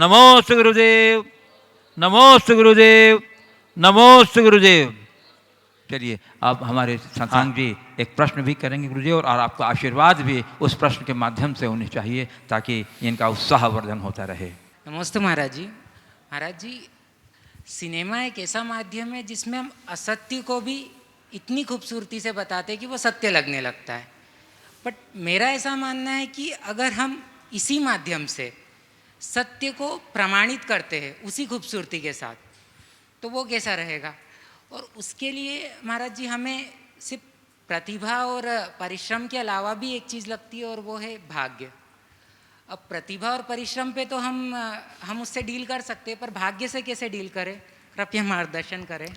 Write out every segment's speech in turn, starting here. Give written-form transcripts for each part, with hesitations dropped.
नमोस्तु गुरुदेव, नमोस्तु गुरुदेव, नमोस्तु गुरुदेव। चलिए अब हमारे संसांग जी एक प्रश्न भी करेंगे गुरुदेव, और आपका आशीर्वाद भी उस प्रश्न के माध्यम से होनी चाहिए ताकि इनका उत्साहवर्धन होता रहे। नमस्ते महाराज जी। महाराज जी, सिनेमा एक ऐसा माध्यम है जिसमें हम असत्य को भी इतनी खूबसूरती से बताते हैं कि वो सत्य लगने लगता है। बट मेरा ऐसा मानना है कि अगर हम इसी माध्यम से सत्य को प्रमाणित करते हैं उसी खूबसूरती के साथ, तो वो कैसा रहेगा। और उसके लिए महाराज जी हमें सिर्फ प्रतिभा और परिश्रम के अलावा भी एक चीज़ लगती है, और वो है भाग्य। अब प्रतिभा और परिश्रम पे तो हम उससे डील कर सकते हैं, पर भाग्य से कैसे डील करें, कृपया मार्गदर्शन करें।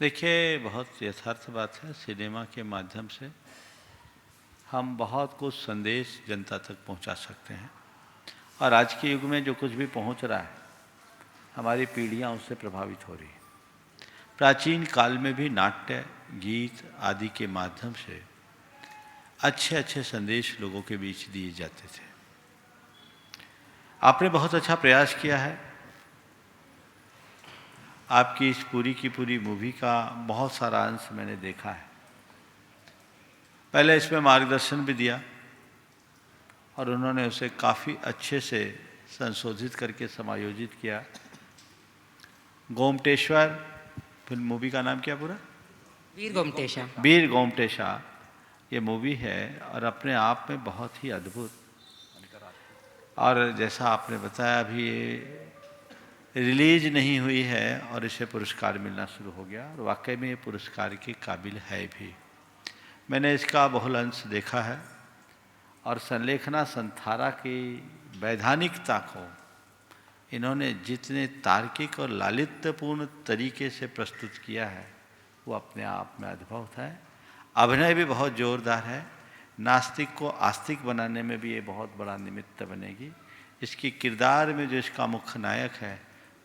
देखिए, बहुत यथार्थ बात है। सिनेमा के माध्यम से हम बहुत कुछ संदेश जनता तक पहुंचा सकते हैं, और आज के युग में जो कुछ भी पहुंच रहा है हमारी पीढ़ियां उससे प्रभावित हो रही हैं। प्राचीन काल में भी नाट्य, गीत आदि के माध्यम से अच्छे अच्छे संदेश लोगों के बीच दिए जाते थे। आपने बहुत अच्छा प्रयास किया है। आपकी इस पूरी की पूरी मूवी का बहुत सारा अंश मैंने देखा है। पहले इसमें मार्गदर्शन भी दिया और उन्होंने उसे काफ़ी अच्छे से संशोधित करके समायोजित किया। गोमटेश्वर फिल्म मूवी का नाम क्या पूरा? वीर गोमटेशा। वीर गोमटेशा ये मूवी है, और अपने आप में बहुत ही अद्भुत। और जैसा आपने बताया अभी ये रिलीज नहीं हुई है और इसे पुरस्कार मिलना शुरू हो गया, और वाकई में ये पुरस्कार के काबिल है भी। मैंने इसका बहुल अंश देखा है, और संलेखना संथारा की वैधानिकता को इन्होंने जितने तार्किक और लालित्यपूर्ण तरीके से प्रस्तुत किया है वो अपने आप में अद्भुत है। अभिनय भी बहुत जोरदार है। नास्तिक को आस्तिक बनाने में भी ये बहुत बड़ा निमित्त बनेगी। इसकी किरदार में जो इसका मुख्य नायक है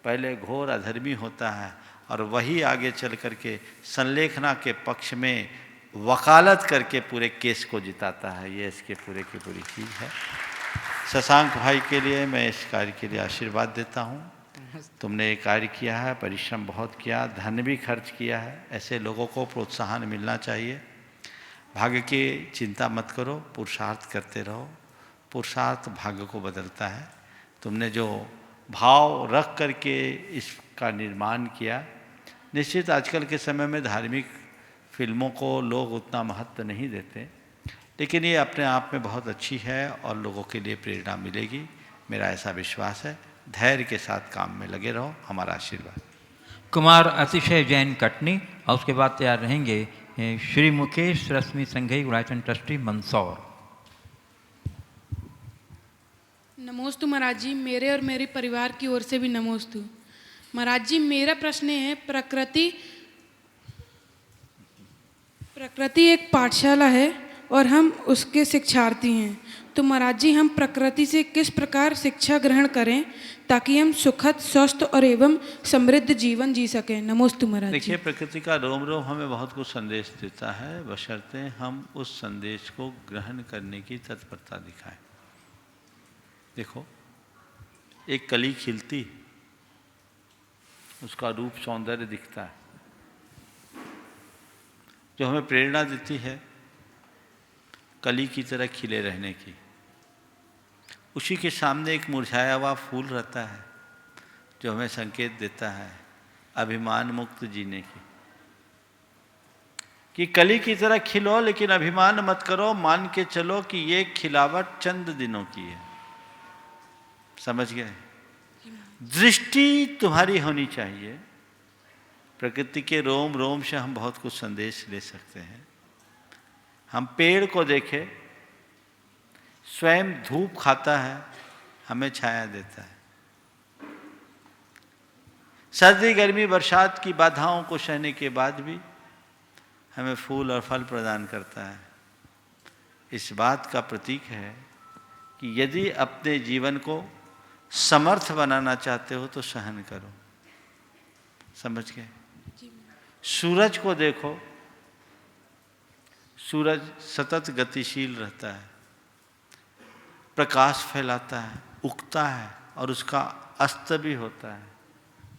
पहले घोर अधर्मी होता है, और वही आगे चल करके संलेखना के पक्ष में वकालत करके पूरे केस को जिताता है। ये इसके पूरे की पूरी चीज़ है। शशांक भाई के लिए मैं इस कार्य के लिए आशीर्वाद देता हूँ। तुमने ये कार्य किया है, परिश्रम बहुत किया, धन भी खर्च किया है। ऐसे लोगों को प्रोत्साहन मिलना चाहिए। भाग्य की चिंता मत करो, पुरुषार्थ करते रहो। पुरुषार्थ भाग्य को बदलता है। तुमने जो भाव रख करके इसका निर्माण किया, निश्चित आजकल के समय में धार्मिक फिल्मों को लोग उतना महत्व नहीं देते, लेकिन ये अपने आप में बहुत अच्छी है और लोगों के लिए प्रेरणा मिलेगी, मेरा ऐसा विश्वास है। धैर्य के साथ काम में लगे रहो, हमारा आशीर्वाद। कुमार अतिशय जैन कटनी, और उसके बाद तैयार रहेंगे श्री मुकेश रश्मि संघई, गुणायतन ट्रस्टी मंदसौर। नमोस्तु महाराज जी, मेरे और मेरे परिवार की ओर से भी नमोस्तु। महाराज जी, मेरा प्रश्न है, प्रकृति एक पाठशाला है और हम उसके शिक्षार्थी हैं। तो महाराज जी, हम प्रकृति से किस प्रकार शिक्षा ग्रहण करें ताकि हम सुखद, स्वस्थ और एवं समृद्ध जीवन जी सकें। नमोस्तु महाराज जी। देखिए, प्रकृति का रोम रोम हमें बहुत कुछ संदेश देता है, बशर्ते हम उस संदेश को ग्रहण करने की तत्परता दिखाएं। देखो, एक कली खिलती, उसका रूप सौंदर्य दिखता है, जो हमें प्रेरणा देती है कली की तरह खिले रहने की। उसी के सामने एक मुरझाया हुआ फूल रहता है जो हमें संकेत देता है अभिमान मुक्त जीने की, कि कली की तरह खिलो लेकिन अभिमान मत करो, मान के चलो कि ये खिलावट चंद दिनों की है। समझ गए? दृष्टि तुम्हारी होनी चाहिए। प्रकृति के रोम रोम से हम बहुत कुछ संदेश ले सकते हैं। हम पेड़ को देखें, स्वयं धूप खाता है, हमें छाया देता है। सर्दी गर्मी बरसात की बाधाओं को सहने के बाद भी हमें फूल और फल प्रदान करता है। इस बात का प्रतीक है कि यदि अपने जीवन को समर्थ बनाना चाहते हो तो सहन करो। समझ गए? सूरज को देखो, सूरज सतत गतिशील रहता है, प्रकाश फैलाता है, उगता है और उसका अस्त भी होता है,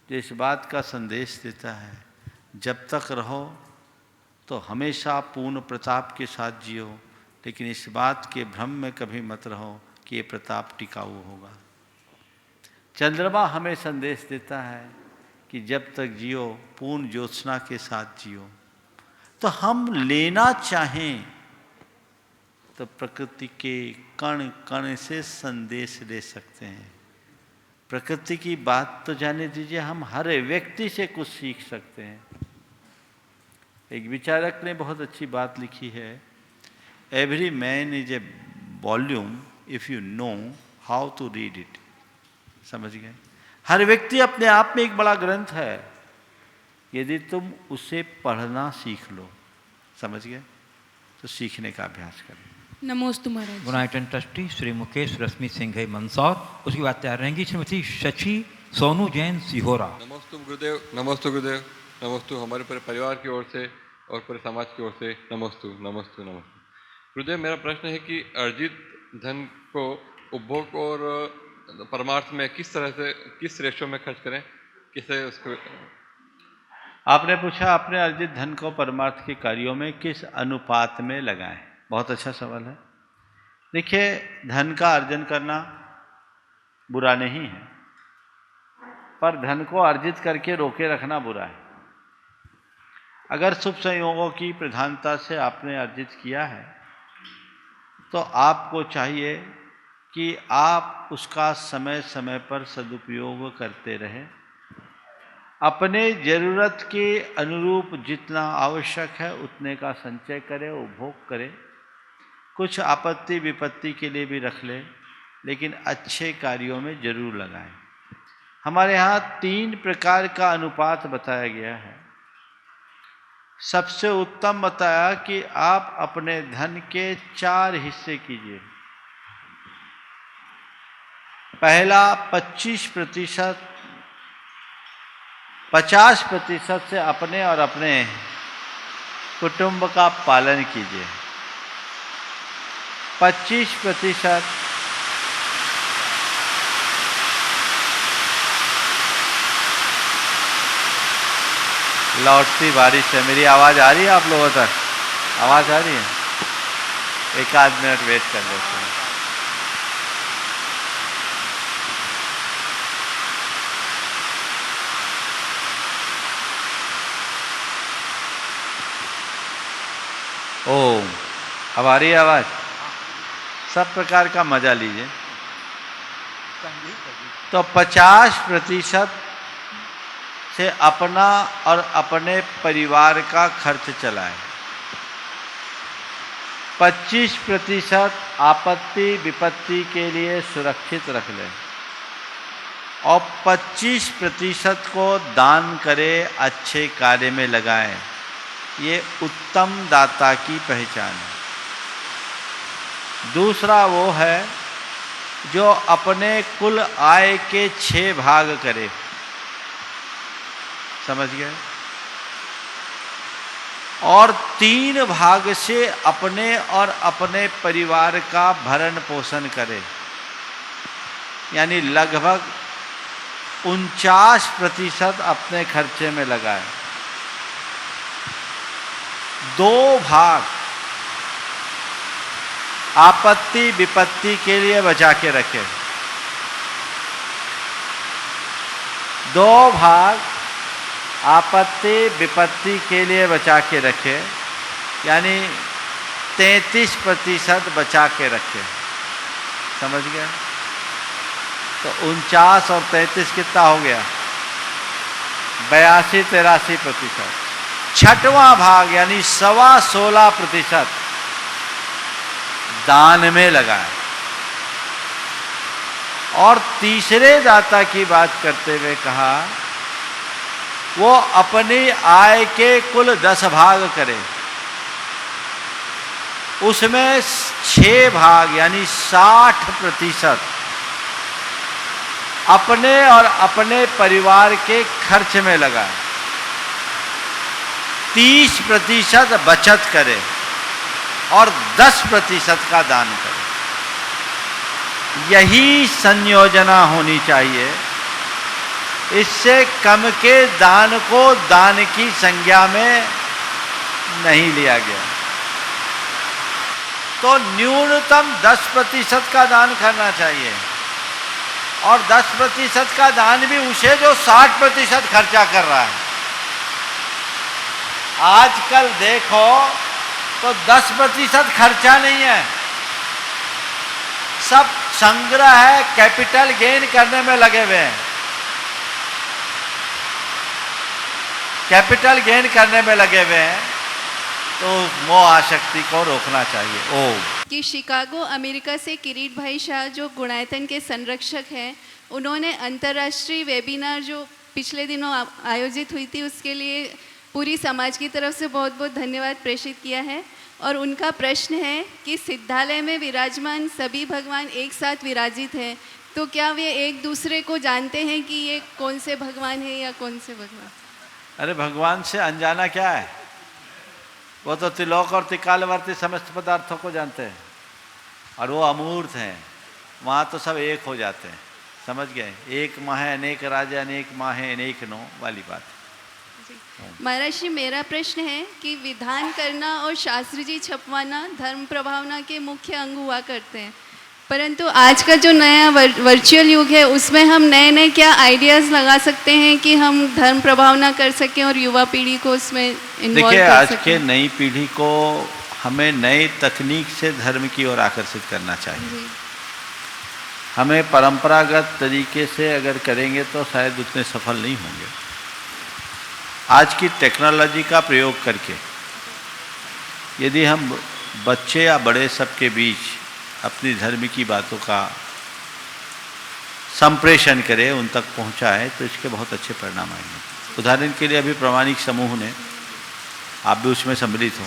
जो इस बात का संदेश देता है जब तक रहो तो हमेशा पूर्ण प्रताप के साथ जियो, लेकिन इस बात के भ्रम में कभी मत रहो कि ये प्रताप टिकाऊ होगा। चंद्रमा हमें संदेश देता है कि जब तक जियो पूर्ण ज्योत्सना के साथ जियो। तो हम लेना चाहें तो प्रकृति के कण कण से संदेश ले सकते हैं। प्रकृति की बात तो जाने दीजिए, हम हर व्यक्ति से कुछ सीख सकते हैं। एक विचारक ने बहुत अच्छी बात लिखी है, every man is a volume if you know how to read it. समझ गए? हर व्यक्ति अपने आप में एक बड़ा ग्रंथ है, यदि तुम उसे पढ़ना सीख लो। समझ गए? तो सीखने का अभ्यास करें। नमोस्तु महाराज। गुनाइटन ट्रस्टी श्री मुकेश रश्मि सिंघई मंदसौर, उसकी बात तैयार रहेंगी श्रीमती शशि सोनू जैन सिहोरा। नमोस्तु गुरुदेव, नमोस्तु गुरुदेव, नमोस्तु हमारे पूरे परिवार की ओर से और पूरे समाज की ओर से नमोस्तु नमोस्तु नमोस्तु। गुरुदेव, मेरा प्रश्न है कि अर्जित धन को उपभोग और परमार्थ में किस तरह से, किस रेशो में खर्च करें, किसे उसको। आपने पूछा अपने अर्जित धन को परमार्थ के कार्यों में किस अनुपात में लगाएं। बहुत अच्छा सवाल है। देखिए, धन का अर्जन करना बुरा नहीं है, पर धन को अर्जित करके रोके रखना बुरा है। अगर शुभ संयोगों की प्रधानता से आपने अर्जित किया है तो आपको चाहिए कि आप उसका समय समय पर सदुपयोग करते रहें। अपने ज़रूरत के अनुरूप जितना आवश्यक है उतने का संचय करें, उपभोग करें। कुछ आपत्ति विपत्ति के लिए भी रख लें, लेकिन अच्छे कार्यों में जरूर लगाएं। हमारे यहाँ 3 प्रकार का अनुपात बताया गया है। सबसे उत्तम बताया कि आप अपने धन के 4 हिस्से कीजिए। पहला 25%, 50% से अपने और अपने कुटुंब का पालन कीजिए। 25% लौटती बारिश है। मेरी आवाज़ आ रही है आप लोगों तक? आवाज़ आ रही है? 1 आध मिनट वेट कर लेते हैं। ओम, अब आ रही है आवाज़? सब प्रकार का मजा लीजिए। तो 50% से अपना और अपने परिवार का खर्च चलाएं। 25% आपत्ति विपत्ति के लिए सुरक्षित रख लें और 25% को दान करें, अच्छे कार्य में लगाएं। ये उत्तम दाता की पहचान है। दूसरा वो है जो अपने कुल आय के 6 भाग करे। समझ गए? और 3 भाग से अपने और अपने परिवार का भरण पोषण करे, यानी लगभग 49% अपने खर्चे में लगाए। 2 भाग आपत्ति विपत्ति के लिए बचा के रखें। 2 भाग आपत्ति विपत्ति के लिए बचा के रखें, यानी 33% बचा के रखें। समझ गए? तो 49 और 33 कितना हो गया? 82-83%। 6वां भाग यानी 16.25% दान में लगाए। और तीसरे दाता की बात करते हुए कहा वो अपनी आय के कुल 10 भाग करे, उसमें 6 भाग यानी 60% अपने और अपने परिवार के खर्च में लगाए। 30% बचत करे और 10% का दान करे। यही संयोजना होनी चाहिए। इससे कम के दान को दान की संज्ञा में नहीं लिया गया। तो न्यूनतम 10% का दान करना चाहिए, और 10% का दान भी उसे जो 60% खर्चा कर रहा है। आजकल देखो तो 10% खर्चा नहीं है, सब संग्रह है, कैपिटल गेन करने में लगे हुए हैं, कैपिटल गेन करने में लगे हुए हैं। तो मोह आसक्ति को रोकना चाहिए। ओम। कि शिकागो अमेरिका से किरीट भाई शाह जो गुणायतन के संरक्षक हैं, उन्होंने अंतर्राष्ट्रीय वेबिनार जो पिछले दिनों आयोजित हुई थी उसके लिए पूरी समाज की तरफ से बहुत बहुत धन्यवाद प्रेषित किया है। और उनका प्रश्न है कि सिद्धालय में विराजमान सभी भगवान एक साथ विराजित हैं, तो क्या वे एक दूसरे को जानते हैं कि ये कौन से भगवान हैं या कौन से भगवान? अरे भगवान से अनजाना क्या है, वो तो त्रिलोक और त्रिकालवर्ती समस्त पदार्थों को जानते हैं, और वो अमूर्त हैं, वहाँ तो सब एक हो जाते हैं। समझ गए? एक माँ है अनेक राजे, अनेक माँ है अनेक नो वाली बात। महाराज जी, मेरा प्रश्न है कि विधान करना और शास्त्र जी छपवाना धर्म प्रभावना के मुख्य अंग हुआ करते हैं, परंतु आज का जो नया वर्चुअल युग है उसमें हम नए नए क्या आइडियाज़ लगा सकते हैं कि हम धर्म प्रभावना कर सकें और युवा पीढ़ी को उसमें इन्वॉल्व कर सकें? आज के नई पीढ़ी को हमें नई तकनीक से धर्म की ओर आकर्षित करना चाहिए। हमें परंपरागत तरीके से अगर करेंगे तो शायद उतने सफल नहीं होंगे। आज की टेक्नोलॉजी का प्रयोग करके यदि हम बच्चे या बड़े सबके बीच अपनी धर्म की बातों का संप्रेषण करें, उन तक पहुंचाए, तो इसके बहुत अच्छे परिणाम आएंगे। उदाहरण के लिए अभी प्रामाणिक समूह ने, आप भी उसमें सम्मिलित हो,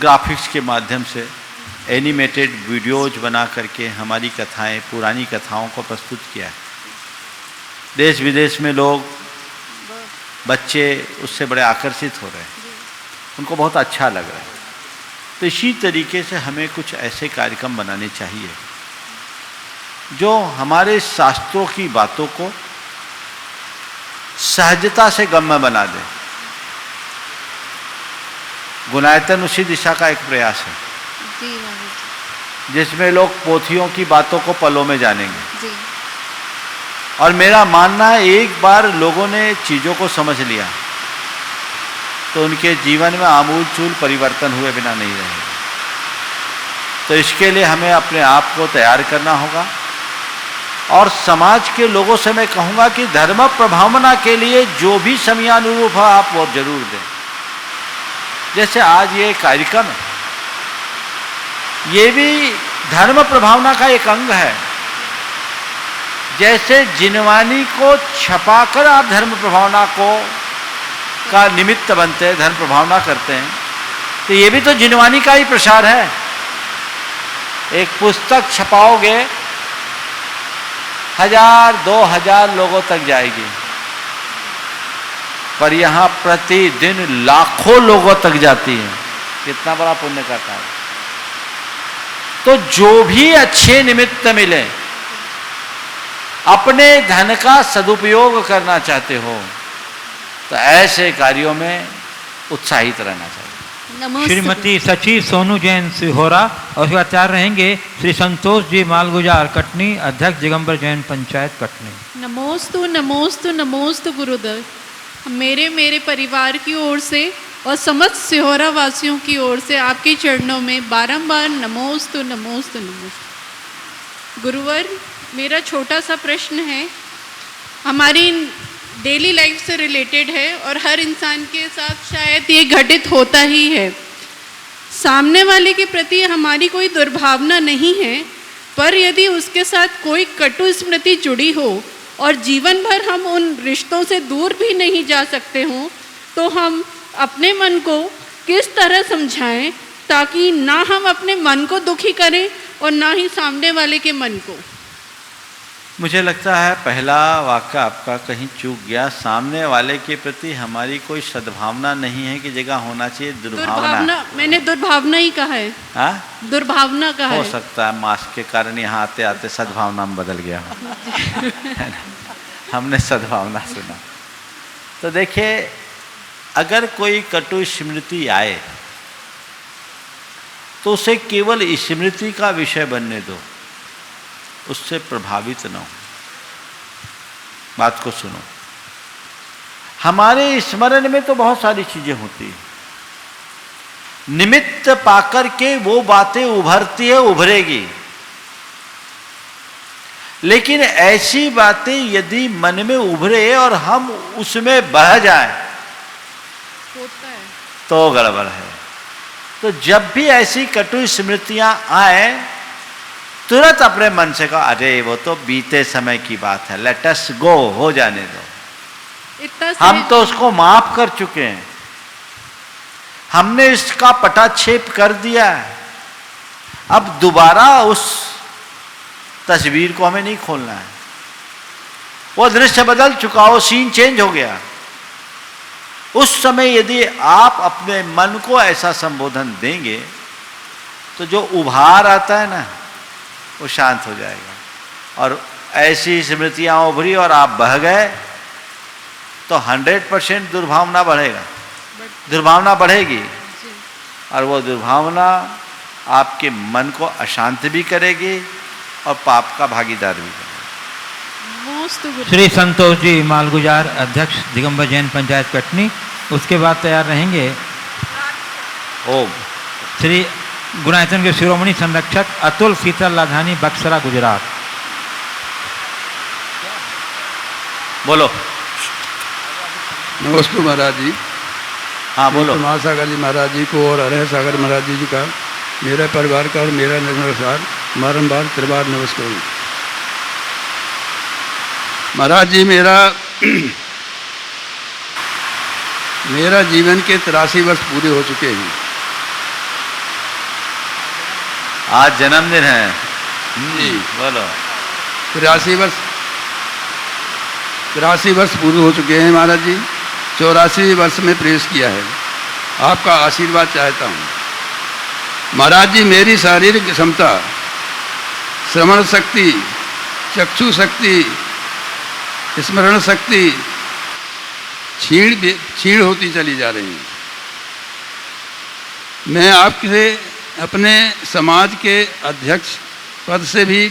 ग्राफिक्स के माध्यम से एनिमेटेड वीडियोज बना करके हमारी कथाएं, पुरानी कथाओं को प्रस्तुत किया है। देश विदेश में लोग, बच्चे उससे बड़े आकर्षित हो रहे हैं, उनको बहुत अच्छा लग रहा है। तो इसी तरीके से हमें कुछ ऐसे कार्यक्रम बनाने चाहिए जो हमारे शास्त्रों की बातों को सहजता से गम्य बना दे। गुणायतन उसी दिशा का एक प्रयास है जिसमें लोग पोथियों की बातों को पलों में जानेंगे। और मेरा मानना है एक बार लोगों ने चीज़ों को समझ लिया तो उनके जीवन में आमूलचूल परिवर्तन हुए बिना नहीं रहेगा। तो इसके लिए हमें अपने आप को तैयार करना होगा, और समाज के लोगों से मैं कहूँगा कि धर्म प्रभावना के लिए जो भी समयानुरूप है आप वो जरूर दें। जैसे आज ये कार्यक्रम है, ये भी धर्म प्रभावना का एक अंग है। जैसे जिनवानी को छपाकर आप धर्म प्रभावना का निमित्त बनते हैं, धर्म प्रभावना करते हैं, तो ये भी तो जिनवानी का ही प्रसार है। एक पुस्तक छपाओगे 1000-2000 लोगों तक जाएगी, पर यहाँ प्रतिदिन लाखों लोगों तक जाती है। कितना बड़ा पुण्य करता है। तो जो भी अच्छे निमित्त मिले, अपने धन का सदुपयोग करना चाहते हो तो ऐसे कार्यों में उत्साहित रहना चाहिए। श्रीमती सची सोनू जैन सिहोरा, और उसके आचार्य रहेंगे श्री संतोष जी मालगुजार कटनी, अध्यक्ष दिगंबर जैन पंचायत कटनी। नमोस्तु नमोस्तु नमोस्तु गुरुदेव। मेरे परिवार की ओर से और समस्त सिहोरा वासियों की ओर से आपके चरणों में बारंबार नमोस्तु नमोस्तु नमोस्तु। गुरुवर, मेरा छोटा सा प्रश्न है, हमारी डेली लाइफ से रिलेटेड है और हर इंसान के साथ शायद ये घटित होता ही है। सामने वाले के प्रति हमारी कोई दुर्भावना नहीं है, पर यदि उसके साथ कोई कटु स्मृति जुड़ी हो और जीवन भर हम उन रिश्तों से दूर भी नहीं जा सकते हों, तो हम अपने मन को किस तरह समझाएं ताकि ना हम अपने मन को दुखी करें और ना ही सामने वाले के मन को। मुझे लगता है पहला वाक्य आपका कहीं चूक गया। सामने वाले के प्रति हमारी कोई सद्भावना नहीं है कि जगह होना चाहिए दुर्भावना। मैंने दुर्भावना ही कहा है। हाँ, दुर्भावना कहा हो है। सकता है मास्क के कारण यहाँ आते आते सद्भावना में बदल गया हो। हमने सद्भावना सुना। तो देखिए, अगर कोई कटु स्मृति आए तो उसे केवल स्मृति का विषय बनने दो, उससे प्रभावित न हो। बात को सुनो। हमारे स्मरण में तो बहुत सारी चीजें होती हैं, निमित्त पाकर के वो बातें उभरती है, उभरेगी। लेकिन ऐसी बातें यदि मन में उभरे और हम उसमें बह जाएं, होता है तो गड़बड़ है। तो जब भी ऐसी कटु स्मृतियां आए, तुरंत अपने मन से कहा, अरे वो तो बीते समय की बात है, लेट अस गो, हो जाने दो। इतना हम तो उसको माफ कर चुके हैं, हमने इसका पटाक्षेप कर दिया है, अब दोबारा उस तस्वीर को हमें नहीं खोलना है। वो दृश्य बदल चुका, वो सीन चेंज हो गया। उस समय यदि आप अपने मन को ऐसा संबोधन देंगे तो जो उभार आता है ना, वो शांत हो जाएगा। और ऐसी स्मृतियां उभरी और आप बह गए तो 100% दुर्भावना बढ़ेगा, दुर्भावना बढ़ेगी। और वो दुर्भावना आपके मन को अशांत भी करेगी और पाप का भागीदार भी करेगी। श्री संतोष जी मालगुजार, अध्यक्ष दिगंबर जैन पंचायत कटनी, उसके बाद तैयार रहेंगे ओम। श्री गुणायतन के शिरोमणि संरक्षक अतुल शीतल लाधानी, बक्सरा, गुजरात। बोलो। नमस्ते महाराज जी। हाँ बोलो। महासागर जी महाराज जी को और अरह सागर महाराज जी का, मेरे परिवार का और मेरा नमस्कार, बारम्बार त्रिबार नमस्कार। महाराज जी, मेरा जीवन के 83 वर्ष पूरे हो चुके हैं। आज जन्मदिन है। जी बोलो। 83 वर्ष पूरे हो चुके हैं महाराज जी। 84 वर्ष में प्रवेश किया है। आपका आशीर्वाद चाहता हूँ महाराज जी। मेरी शारीरिक क्षमता, श्रवण शक्ति, चक्षु शक्ति, स्मरण शक्ति क्षीण होती चली जा रही है। मैं आपसे अपने समाज के अध्यक्ष पद से भी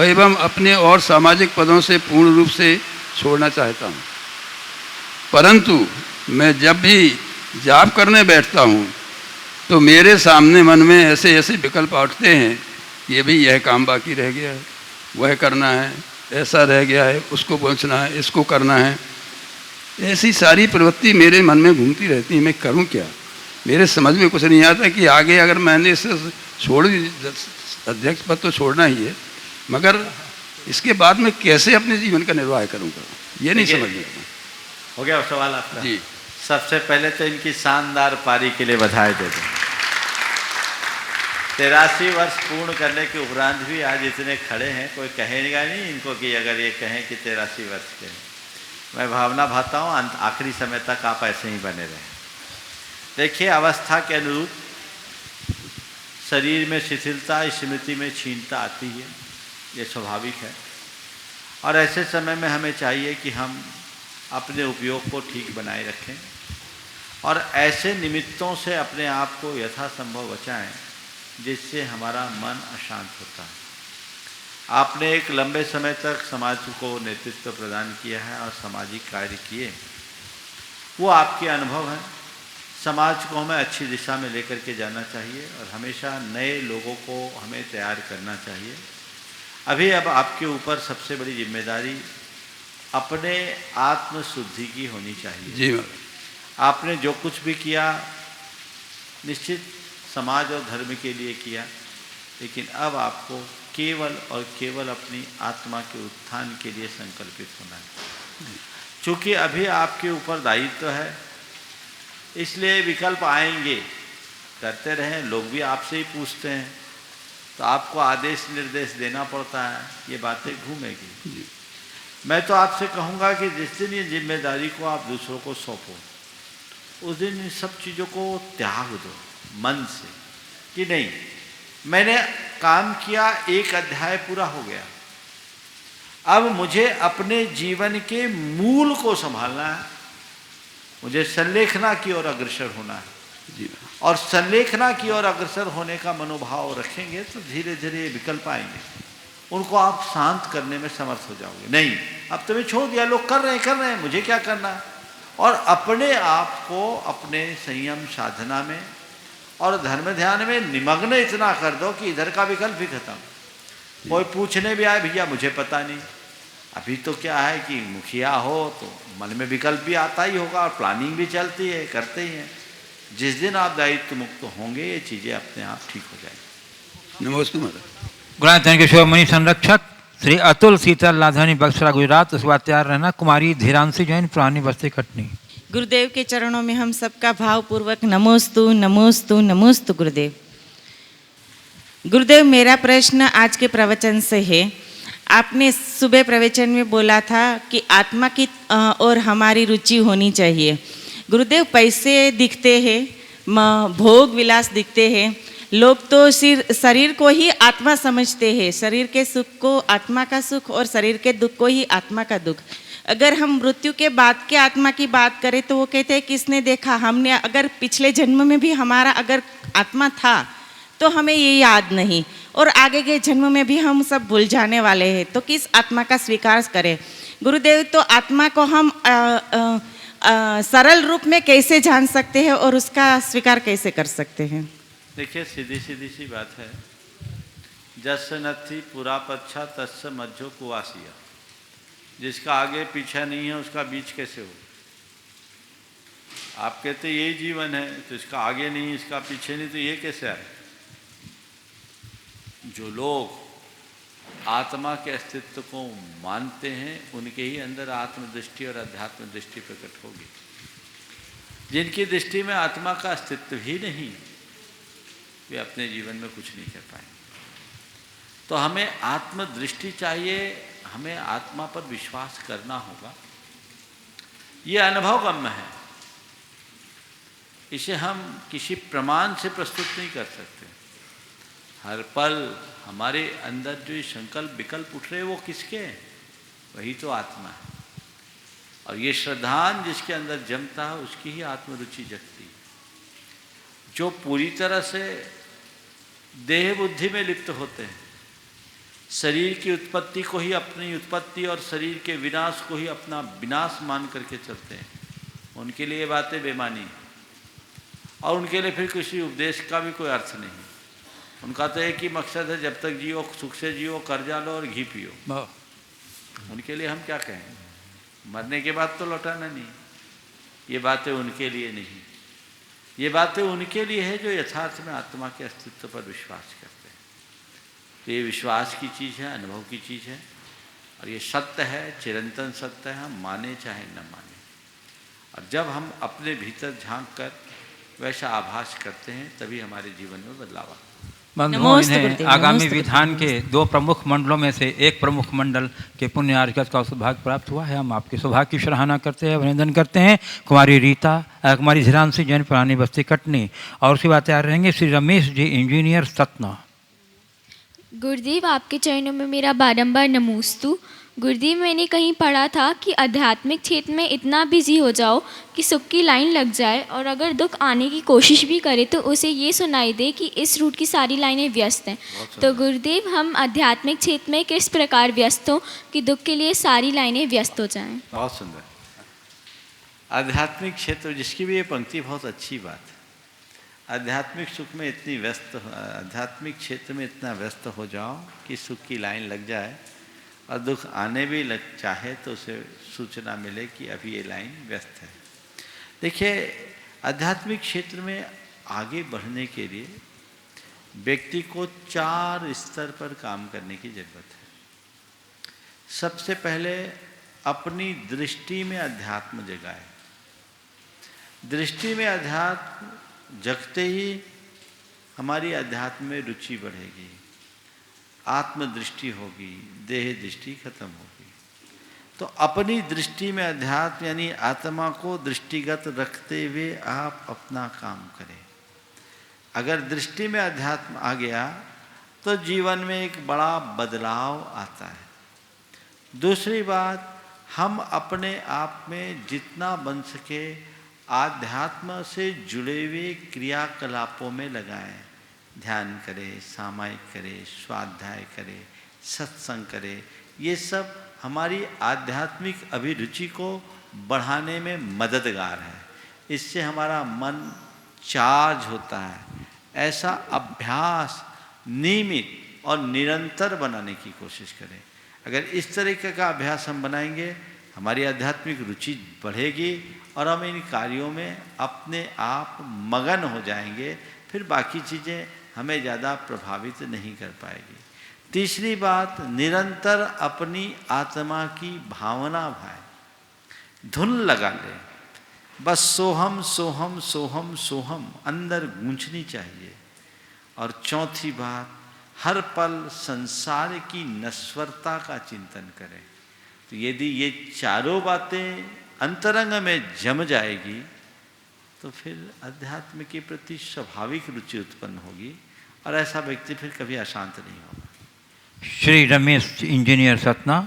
एवं अपने और सामाजिक पदों से पूर्ण रूप से छोड़ना चाहता हूँ, परंतु मैं जब भी जाप करने बैठता हूँ तो मेरे सामने मन में ऐसे ऐसे विकल्प उठते हैं, ये भी यह काम बाकी रह गया है, वह करना है, ऐसा रह गया है, उसको पहुँचना है, इसको करना है। ऐसी सारी प्रवृत्ति मेरे मन में घूमती रहती है। मैं करूं क्या? मेरे समझ में कुछ नहीं आता कि आगे अगर मैंने इसे छोड़, अध्यक्ष पद तो छोड़ना ही है, मगर इसके बाद मैं कैसे अपने जीवन का निर्वाह करूंगा, ये नहीं समझ में आता। हो गया सवाल आपका? जी। सबसे पहले तो इनकी शानदार पारी के लिए बधाई दे दो। 83 वर्ष पूर्ण करने के उपरांत भी आज इतने खड़े हैं, कोई कहेगा नहीं इनको कि अगर ये कहें कि 83 वर्ष के। मैं भावना भाता हूँ आखिरी समय तक आप ऐसे ही बने रहें। देखिए, अवस्था के अनुरूप शरीर में शिथिलता, स्मृति में क्षीणता आती है, ये स्वाभाविक है। और ऐसे समय में हमें चाहिए कि हम अपने उपयोग को ठीक बनाए रखें और ऐसे निमित्तों से अपने आप को यथासंभव बचाएं जिससे हमारा मन अशांत होता है। आपने एक लंबे समय तक समाज को नेतृत्व प्रदान किया है और सामाजिक कार्य किए, वो आपके अनुभव हैं। समाज को हमें अच्छी दिशा में लेकर के जाना चाहिए और हमेशा नए लोगों को हमें तैयार करना चाहिए। अब आपके ऊपर सबसे बड़ी जिम्मेदारी अपने आत्मशुद्धि की होनी चाहिए। जी। आपने जो कुछ भी किया निश्चित समाज और धर्म के लिए किया, लेकिन अब आपको केवल और केवल अपनी आत्मा के उत्थान के लिए संकल्पित होना है। चूँकि अभी आपके ऊपर दायित्व है, इसलिए विकल्प आएंगे, करते रहें। लोग भी आपसे ही पूछते हैं तो आपको आदेश निर्देश देना पड़ता है, ये बातें घूमेगी। मैं तो आपसे कहूँगा कि जिस दिन ये जिम्मेदारी को आप दूसरों को सौंपो, उस दिन इन सब चीज़ों को त्याग दो मन से कि नहीं, मैंने काम किया, एक अध्याय पूरा हो गया, अब मुझे अपने जीवन के मूल को संभालना है, मुझे संलेखना की ओर अग्रसर होना है। और संलेखना की ओर अग्रसर होने का मनोभाव रखेंगे तो धीरे धीरे विकल्प आएंगे, उनको आप शांत करने में समर्थ हो जाओगे। नहीं, अब तुम्हें छोड़ दिया, लोग कर रहे हैं, मुझे क्या करना है। और अपने आप को अपने संयम साधना में और धर्म ध्यान में निमग्न इतना कर दो कि इधर का विकल्प भी खत्म। कोई पूछने भी आए, भैया मुझे पता नहीं। अभी तो क्या है कि मुखिया हो तो मन में विकल्प भी आता ही होगा और प्लानिंग भी चलती है, करते ही हैं। जिस दिन आप दायित्व मुक्त होंगे ये चीज़ें अपने आप ठीक हो जाएंगी। नमस्ते महाराज। गुणायतन के शिरोमणि संरक्षक श्री अतुल शीतल लाधनी बक्सरा गुजरात, उसके बाद तैयार रहना कुमारी धीरांशी जैन पुरानी बस्ती कटनी। गुरुदेव के चरणों में हम सबका भावपूर्वक नमोस्तु नमोस्तु नमोस्तु गुरुदेव। गुरुदेव, मेरा प्रश्न आज के प्रवचन से है। आपने सुबह प्रवचन में बोला था कि आत्मा की और हमारी रुचि होनी चाहिए। गुरुदेव, पैसे दिखते हैं, भोग विलास दिखते हैं, लोग तो शरीर को ही आत्मा समझते हैं, शरीर के सुख को आत्मा का सुख और शरीर के दुख को ही आत्मा का दुख। अगर हम मृत्यु के बाद के आत्मा की बात करें तो वो कहते हैं किसने देखा, हमने अगर पिछले जन्म में भी हमारा अगर आत्मा था तो हमें ये याद नहीं, और आगे के जन्म में भी हम सब भूल जाने वाले हैं, तो किस आत्मा का स्वीकार करें। गुरुदेव, तो आत्मा को हम सरल रूप में कैसे जान सकते हैं और उसका स्वीकार कैसे कर सकते हैं? देखिए, सीधी सी बात है। जस नथी पूरा पच्छा तस् मध्यो कुवासिया। जिसका आगे पीछा नहीं है उसका बीच कैसे हो। आप कहते यही जीवन है तो इसका आगे नहीं, इसका पीछे नहीं, तो ये कैसे आए। जो लोग आत्मा के अस्तित्व को मानते हैं उनके ही अंदर आत्मदृष्टि और अध्यात्म दृष्टि प्रकट होगी। जिनकी दृष्टि में आत्मा का अस्तित्व ही नहीं, वे अपने जीवन में कुछ नहीं कर पाएंगे। तो हमें आत्मदृष्टि चाहिए, हमें आत्मा पर विश्वास करना होगा। ये अनुभवगम्य है, इसे हम किसी प्रमाण से प्रस्तुत नहीं कर सकते। हर पल हमारे अंदर जो ये संकल्प विकल्प उठ रहे वो किसके हैं? वही तो आत्मा है। और ये श्रद्धान जिसके अंदर जमता है उसकी ही आत्मरुचि जगती। जो पूरी तरह से देह बुद्धि में लिप्त होते हैं, शरीर की उत्पत्ति को ही अपनी उत्पत्ति और शरीर के विनाश को ही अपना विनाश मान करके चलते हैं, उनके लिए ये बातें बेमानी, और उनके लिए फिर किसी उपदेश का भी कोई अर्थ नहीं। उनका तो एक ही मकसद है, जब तक जियो सुख से जियो, कर्जा लो और घी पियो। उनके लिए हम क्या कहें, मरने के बाद तो लौटाना नहीं। ये बातें उनके लिए नहीं, ये बातें उनके लिए है जो यथार्थ में आत्मा के अस्तित्व पर विश्वास करते हैं। तो ये विश्वास की चीज़ है, अनुभव की चीज़ है, और ये सत्य है, चिरंतन सत्य है, हम माने चाहे न माने। और जब हम अपने भीतर झांक कर वैसा आभास करते हैं तभी हमारे जीवन में बदलाव आता है। बंधुओं, इन्हें आगामी विधान के 2 प्रमुख मंडलों में से एक प्रमुख मंडल के पुण्य अर्घ्य का सौभाग्य प्राप्त हुआ है। हम आपके सौभाग्य की सराहना करते हैं, अभिनंदन करते हैं। कुमारी धीरांशी जैन पुरानी बस्ती कटनी, और उसके बाद तैयार रहेंगे श्री रमेश जी इंजीनियर सतना। गुरुदेव, आपके चरणों में मेरा बारंबार नमोस्तु। गुरुदेव, मैंने कहीं पढ़ा था कि आध्यात्मिक क्षेत्र में इतना बिजी हो जाओ कि सुख की लाइन लग जाए, और अगर दुख आने की कोशिश भी करे तो उसे ये सुनाई दे कि इस रूट की सारी लाइनें व्यस्त हैं। तो गुरुदेव, हम आध्यात्मिक क्षेत्र में किस प्रकार व्यस्त हों कि दुख के लिए सारी लाइनें व्यस्त हो जाएं? बहुत सुंदर। आध्यात्मिक क्षेत्र, जिसकी भी ये पंक्ति बहुत अच्छी बात है। आध्यात्मिक सुख में इतनी व्यस्त, आध्यात्मिक क्षेत्र में इतना व्यस्त हो जाओ कि सुख की लाइन लग जाए, और दुख आने भी लग चाहे तो उसे सूचना मिले कि अभी ये लाइन व्यस्त है। देखिए, आध्यात्मिक क्षेत्र में आगे बढ़ने के लिए व्यक्ति को 4 स्तर पर काम करने की जरूरत है। सबसे पहले अपनी दृष्टि में अध्यात्म जगाए। दृष्टि में अध्यात्म जगते ही हमारी अध्यात्म में रुचि बढ़ेगी। आत्मदृष्टि होगी, देह दृष्टि खत्म होगी। तो अपनी दृष्टि में अध्यात्म यानी आत्मा को दृष्टिगत रखते हुए आप अपना काम करें। अगर दृष्टि में अध्यात्म आ गया तो जीवन में एक बड़ा बदलाव आता है। दूसरी बात, हम अपने आप में जितना बन सके आध्यात्म से जुड़े हुए क्रियाकलापों में लगाएं। ध्यान करें, सामायिक करें, स्वाध्याय करें, सत्संग करें। ये सब हमारी आध्यात्मिक अभिरुचि को बढ़ाने में मददगार है। इससे हमारा मन चार्ज होता है। ऐसा अभ्यास नियमित और निरंतर बनाने की कोशिश करें। अगर इस तरीके का अभ्यास हम बनाएंगे, हमारी आध्यात्मिक रुचि बढ़ेगी और हम इन कार्यों में अपने आप मगन हो जाएंगे। फिर बाकी चीज़ें हमें ज़्यादा प्रभावित नहीं कर पाएगी। तीसरी बात, निरंतर अपनी आत्मा की भावना भाए, धुन लगा ले, बस सोहम सोहम सोहम सोहम अंदर गूंजनी चाहिए। और चौथी बात, हर पल संसार की नश्वरता का चिंतन करें। तो यदि ये चारों बातें अंतरंग में जम जाएगी तो फिर अध्यात्म के प्रति स्वाभाविक रुचि उत्पन्न होगी और ऐसा व्यक्ति फिर कभी अशांत नहीं होगा। श्री रमेश इंजीनियर सतना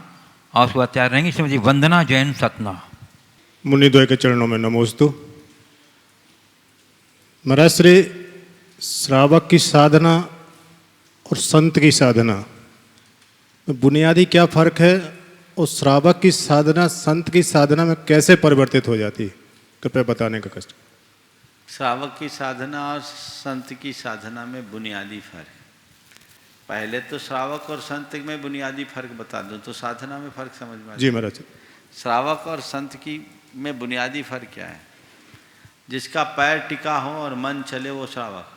और उसके बाद तैयार रहेंगी श्रीमती वंदना जैन सतना। मुनिद्वय के चरणों में नमोस्तु। महाराज, श्री श्रावक की साधना और संत की साधना में बुनियादी क्या फर्क है और श्रावक की साधना संत की साधना में कैसे परिवर्तित हो जाती है, कृपया बताने का कष्ट। श्रावक की साधना और संत की साधना में बुनियादी फर्क। पहले तो श्रावक और संत में बुनियादी फर्क बता दूं तो साधना में फर्क समझ में आ जी महाराज। श्रावक और संत की में बुनियादी फर्क क्या है? जिसका पैर टिका हो और मन चले वो श्रावक,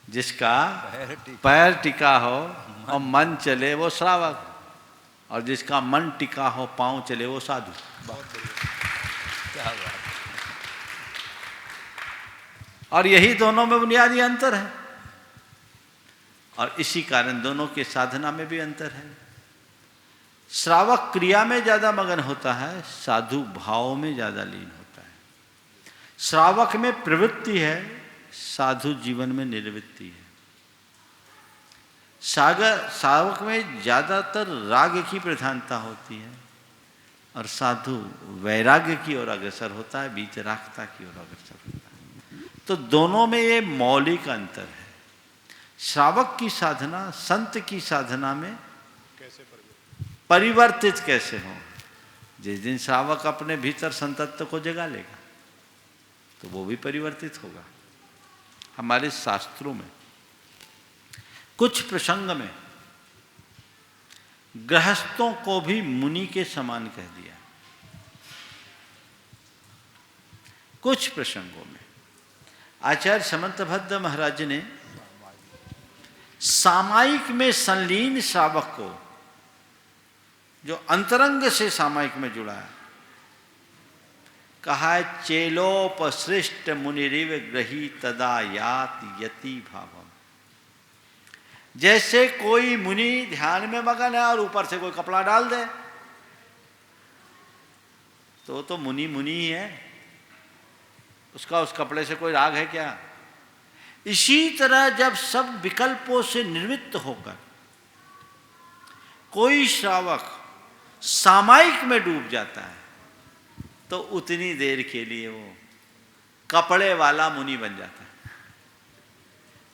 जिसका पैर टिका हो और मन चले वो श्रावक, और जिसका मन टिका हो पांव चले वो साधु। और यही दोनों में बुनियादी अंतर है और इसी कारण दोनों के साधना में भी अंतर है। श्रावक क्रिया में ज्यादा मगन होता है, साधु भाव में ज्यादा लीन होता है। श्रावक में प्रवृत्ति है, साधु जीवन में निर्वृत्ति है। श्रावक में ज्यादातर राग की प्रधानता होती है और साधु वैराग्य की ओर अग्रसर होता है, वीतरागता की ओर अग्रसर होता है। तो दोनों में ये मौलिक अंतर है। श्रावक की साधना संत की साधना में परिवर्तित कैसे हो? जिस दिन श्रावक अपने भीतर संतत्व को जगा लेगा तो वो भी परिवर्तित होगा। हमारे शास्त्रों में कुछ प्रसंग में गृहस्थों को भी मुनि के समान कह दिया। कुछ प्रसंगों में आचार्य समंतभद्र महाराज ने सामायिक में संलीन श्रावक को, जो अंतरंग से सामायिक में जुड़ा है, कहा है चेलोपसृष्ट मुनिरिव ग्रही तदा यात यति भावम। जैसे कोई मुनि ध्यान में मगन है और ऊपर से कोई कपड़ा डाल दे तो मुनि मुनि ही है, उसका उस कपड़े से कोई राग है क्या? इसी तरह जब सब विकल्पों से निवृत्त होकर कोई श्रावक सामायिक में डूब जाता है तो उतनी देर के लिए वो कपड़े वाला मुनि बन जाता है।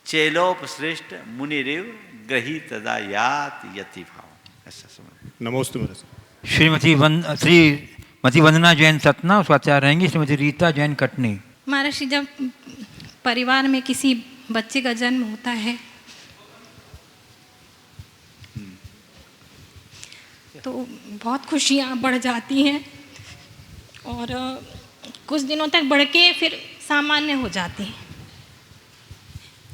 चेलोपसृष्ट मुनिरिव ग्रही तदा यात यति भाव। ऐसा समझ। नमोस्तु महाराज। श्रीमती वंदना जैन सतना, उसका तैयार रहेंगी श्रीमती रीता जैन कटनी। महाराज, जब परिवार में किसी बच्चे का जन्म होता है तो बहुत खुशियाँ बढ़ जाती हैं और कुछ दिनों तक बढ़ के फिर सामान्य हो जाती हैं।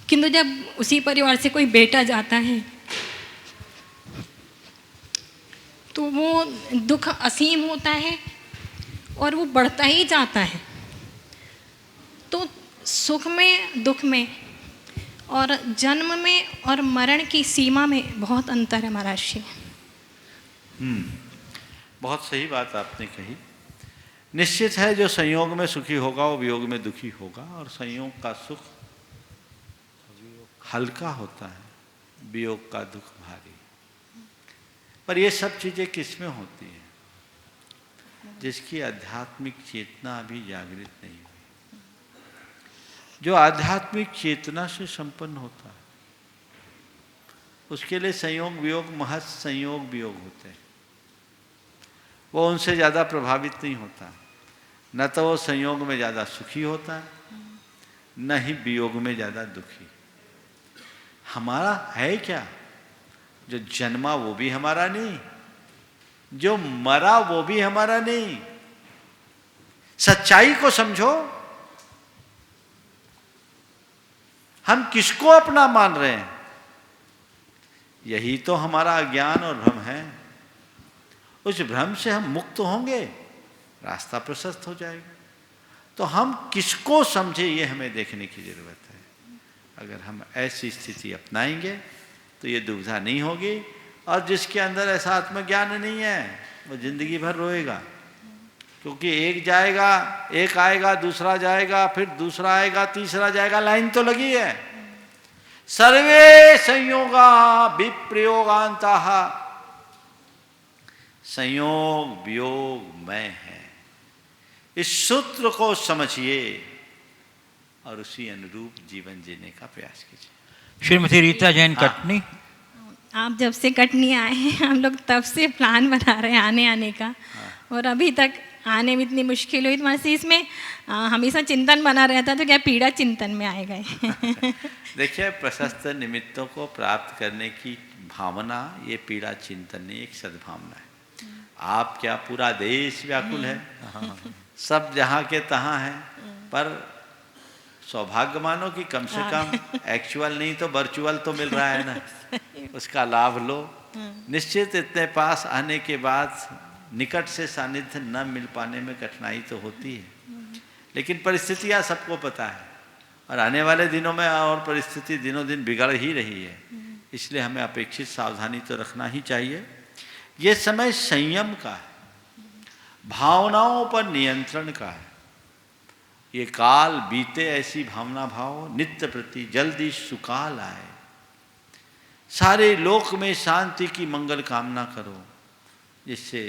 किंतु जब उसी परिवार से कोई बेटा जाता है तो वो दुख असीम होता है और वो बढ़ता ही जाता है। तो सुख में दुख में और जन्म में और मरण की सीमा में बहुत अंतर है महाराज जी। बहुत सही बात आपने कही। निश्चित है जो संयोग में सुखी होगा वो वियोग में दुखी होगा, और संयोग का सुख हल्का होता है, वियोग का दुख भारी। पर ये सब चीज़ें किस में होती हैं? जिसकी आध्यात्मिक चेतना अभी जागृत नहीं हुई। जो आध्यात्मिक चेतना से संपन्न होता है उसके लिए संयोग वियोग महज संयोग वियोग होते हैं, वो उनसे ज़्यादा प्रभावित नहीं होता। न तो वो संयोग में ज़्यादा सुखी होता है, न ही वियोग में ज़्यादा दुखी। हमारा है क्या? जो जन्मा वो भी हमारा नहीं, जो मरा वो भी हमारा नहीं। सच्चाई को समझो, हम किसको अपना मान रहे हैं? यही तो हमारा अज्ञान और भ्रम है। उस भ्रम से हम मुक्त होंगे, रास्ता प्रशस्त हो जाएगा। तो हम किसको समझे ये हमें देखने की जरूरत है। अगर हम ऐसी स्थिति अपनाएंगे तो ये दुविधा नहीं होगी, और जिसके अंदर ऐसा आत्मज्ञान नहीं है वो जिंदगी भर रोएगा, क्योंकि एक जाएगा, एक आएगा, दूसरा जाएगा, फिर दूसरा आएगा, तीसरा जाएगा, लाइन तो लगी है। सर्वे संयोगा विप्रयोगांताः, संयोग वियोग मैं है। इस सूत्र को समझिए और उसी अनुरूप जीवन जीने का प्रयास कीजिए। श्रीमती रीता जैन कटनी। आप जब से कटनी आए हैं हम लोग तब से प्लान बना रहे हैं आने का, और अभी तक आने में इतनी मुश्किल हुई। तो इसमें हमेशा चिंतन बना रहता, तो क्या पीड़ा चिंतन में आए गए। देखिए, प्रशस्त निमित्तों को प्राप्त करने की भावना ये पीड़ा चिंतन नहीं, एक सद्भावना है। आप क्या, पूरा देश व्याकुल है, सब जहाँ के तहाँ हैं, पर सौभाग्य मानो कि कम से कम एक्चुअल नहीं तो वर्चुअल तो मिल रहा है ना, उसका लाभ लो। निश्चित इतने पास आने के बाद निकट से सानिध्य न मिल पाने में कठिनाई तो होती है, लेकिन परिस्थितियाँ सबको पता है, और आने वाले दिनों में और परिस्थिति दिनों दिन बिगड़ ही रही है। इसलिए हमें अपेक्षित सावधानी तो रखना ही चाहिए। ये समय संयम का है, भावनाओं पर नियंत्रण का है। ये काल बीते ऐसी भावना भाव नित्य प्रति जल्दी सुकाल आए। सारे लोक में शांति की मंगल कामना करो, जिससे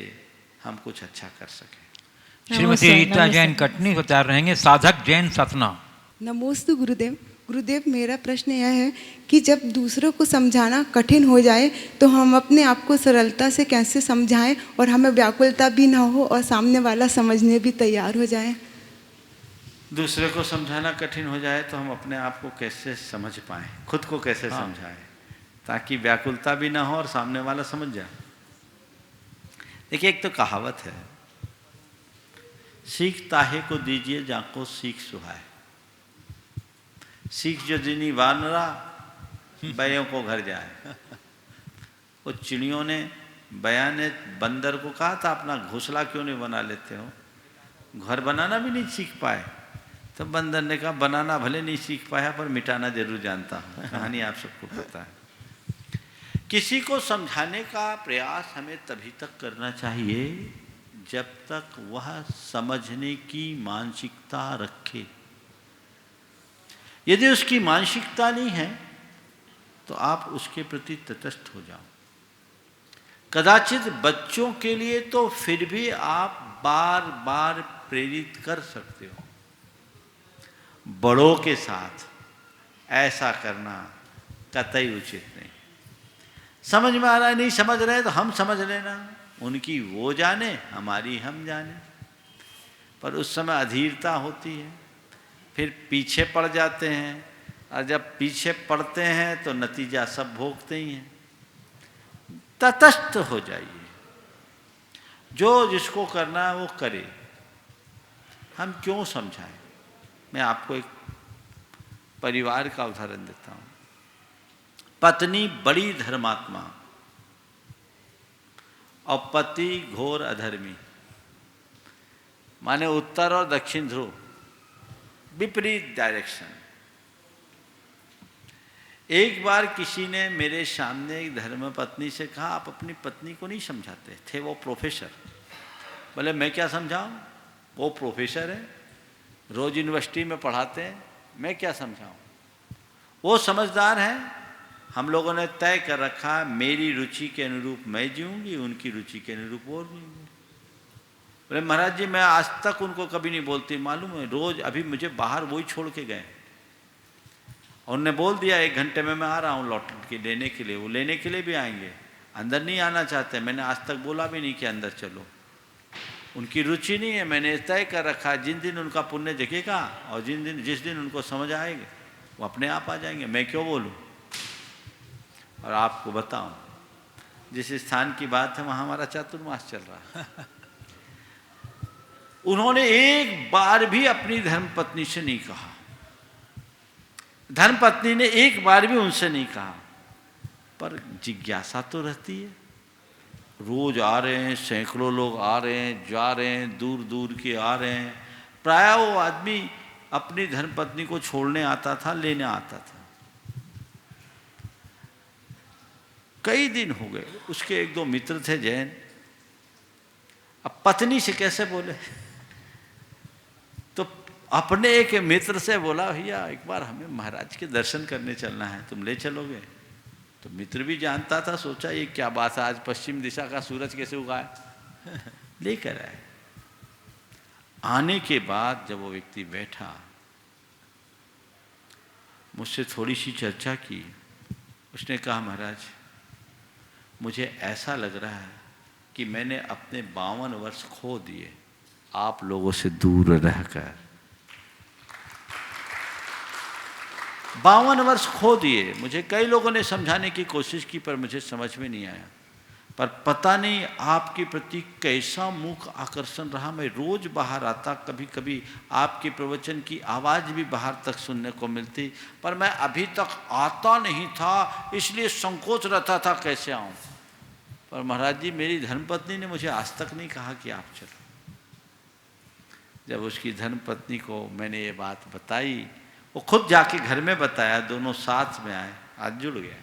हम कुछ अच्छा कर सकें। श्रीमती रीता जैन कटनी बता रहेंगे। साधक जैन सतना। नमोस्तु गुरुदेव। गुरुदेव, मेरा प्रश्न यह है कि जब दूसरों को समझाना कठिन हो जाए तो हम अपने आप को सरलता से कैसे समझाएं और हमें व्याकुलता भी ना हो और सामने वाला समझने भी तैयार हो जाए। दूसरे को समझाना कठिन हो जाए तो हम अपने आप को कैसे समझ पाएं, खुद को कैसे समझाएं, ताकि व्याकुलता भी ना हो और सामने वाला समझ जाए। देखिए, एक तो कहावत है, सीख ताहे को दीजिए जाको सीख सुहाए। सीख जो दिनी वानरा बयों को घर जाए। वो चिड़ियों ने, बया ने बंदर को कहा था, अपना घोंसला क्यों नहीं बना लेते हो? घर बनाना भी नहीं सीख पाए। तो बंदर ने कहा, बनाना भले नहीं सीख पाया पर मिटाना जरूर जानता हूँ। कहानी आप सबको पता है। किसी को समझाने का प्रयास हमें तभी तक करना चाहिए जब तक वह समझने की मानसिकता रखे। यदि उसकी मानसिकता नहीं है तो आप उसके प्रति तटस्थ हो जाओ। कदाचित बच्चों के लिए तो फिर भी आप बार बार प्रेरित कर सकते हो। बड़ों के साथ ऐसा करना कतई उचित नहीं। समझ में आ रहा है, नहीं समझ रहे तो हम समझ लेना, उनकी वो जाने, हमारी हम जाने। पर उस समय अधीरता होती है, फिर पीछे पड़ जाते हैं, और जब पीछे पड़ते हैं तो नतीजा सब भोगते ही हैं। तटस्थ हो जाइए, जो जिसको करना है वो करे, हम क्यों समझाएं। मैं आपको एक परिवार का उदाहरण देता हूँ। पत्नी बड़ी धर्मात्मा और पति घोर अधर्मी, माने उत्तर और दक्षिण ध्रुव, विपरीत डायरेक्शन। एक बार किसी ने मेरे सामने एक धर्मपत्नी से कहा, आप अपनी पत्नी को नहीं समझाते थे, वो प्रोफेसर। बोले मैं क्या समझाऊं, वो प्रोफेसर है, रोज यूनिवर्सिटी में पढ़ाते हैं, मैं क्या समझाऊं। वो समझदार है, हम लोगों ने तय कर रखा है मेरी रुचि के अनुरूप मैं जीऊंगी, उनकी रुचि के अनुरूप वो जीऊंगी। बोले महाराज जी मैं आज तक उनको कभी नहीं बोलती, मालूम है रोज अभी मुझे बाहर वही छोड़ के गए और उन्होंने बोल दिया 1 घंटे में मैं आ रहा हूँ लौट के लेने के लिए। वो लेने के लिए भी आएंगे, अंदर नहीं आना चाहते, मैंने आज तक बोला भी नहीं कि अंदर चलो, उनकी रुचि नहीं है। मैंने तय कर रखा है जिन दिन उनका पुण्य जगेगा और जिस दिन उनको समझ आएगा वो अपने आप आ जाएंगे, मैं क्यों बोलूँ। और आपको बताऊं जिस स्थान की बात है वहाँ हमारा चातुर्मास चल रहा है। उन्होंने एक बार भी अपनी धर्मपत्नी से नहीं कहा, धर्मपत्नी ने एक बार भी उनसे नहीं कहा, पर जिज्ञासा तो रहती है। रोज आ रहे हैं, सैकड़ों लोग आ रहे हैं, जा रहे हैं, दूर दूर के आ रहे हैं। प्रायः वो आदमी अपनी धर्मपत्नी को छोड़ने आता था, लेने आता था। कई दिन हो गए, उसके 1-2 मित्र थे जैन, अब पत्नी से कैसे बोले, तो अपने एक मित्र से बोला भैया एक बार हमें महाराज के दर्शन करने चलना है, तुम ले चलोगे। तो मित्र भी जानता था, सोचा ये क्या बात है, आज पश्चिम दिशा का सूरज कैसे उगा है, लेकर आए। आने के बाद जब वो व्यक्ति बैठा, मुझसे थोड़ी सी चर्चा की, उसने कहा महाराज मुझे ऐसा लग रहा है कि मैंने अपने 52 वर्ष खो दिए आप लोगों से दूर रहकर। 52 वर्ष खो दिए। मुझे कई लोगों ने समझाने की कोशिश की पर मुझे समझ में नहीं आया। पर पता नहीं आपके प्रति कैसा मुख आकर्षण रहा। मैं रोज बाहर आता, कभी कभी आपके प्रवचन की आवाज़ भी बाहर तक सुनने को मिलती, पर मैं अभी तक आता नहीं था, इसलिए संकोच रहता था कैसे आऊँ। पर महाराज जी मेरी धर्मपत्नी ने मुझे आज तक नहीं कहा कि आप चलो। जब उसकी धर्मपत्नी को मैंने ये बात बताई, वो खुद जाके घर में बताया, दोनों साथ में आए, आज जुड़ गए।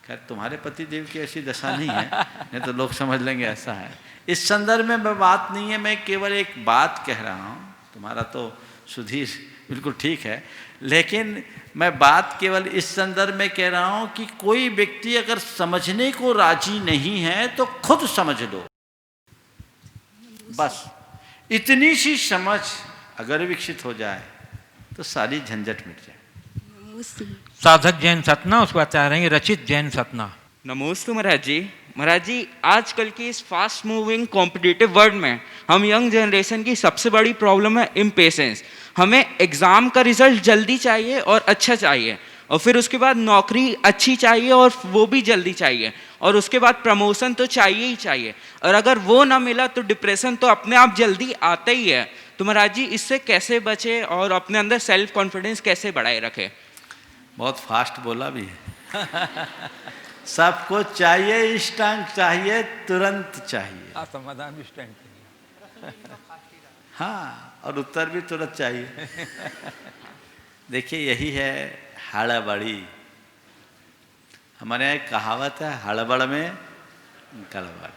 खैर तुम्हारे पति देव की ऐसी दशा नहीं है, नहीं तो लोग समझ लेंगे ऐसा है। इस संदर्भ में मैं बात नहीं है, मैं केवल एक बात कह रहा हूँ। तुम्हारा तो सुधीर बिल्कुल ठीक है, लेकिन मैं बात केवल इस संदर्भ में कह रहा हूँ कि कोई व्यक्ति अगर समझने को राजी नहीं है तो खुद समझ लो। बस इतनी सी समझ अगर विकसित हो जाए तो सारी झंझट मिट जाए। साधक जैन सतना, उसके बाद चाह रहे हैं रचित जैन सतना। नमोस्तु महाराज जी। महाराज जी आजकल की इस फास्ट मूविंग कॉम्पिटिटिव वर्ल्ड में हम यंग जनरेशन की सबसे बड़ी प्रॉब्लम है इम्पेशेंस। हमें एग्ज़ाम का रिजल्ट जल्दी चाहिए और अच्छा चाहिए, और फिर उसके बाद नौकरी अच्छी चाहिए और वो भी जल्दी चाहिए, और उसके बाद प्रमोशन तो चाहिए ही चाहिए, और अगर वो ना मिला तो डिप्रेशन तो अपने आप जल्दी आता ही है। तो महाराज जी इससे कैसे बचे और अपने अंदर सेल्फ कॉन्फिडेंस कैसे बढ़ाए रखें? बहुत फास्ट बोला भी है। सबको चाहिए, इंस्टेंट चाहिए, तुरंत चाहिए। समाधान भी इंस्टेंट। हाँ, और उत्तर भी तुरंत चाहिए। देखिए यही है हड़बड़ी। हमारे यहाँ एक कहावत है, हड़बड़ में गड़बड़।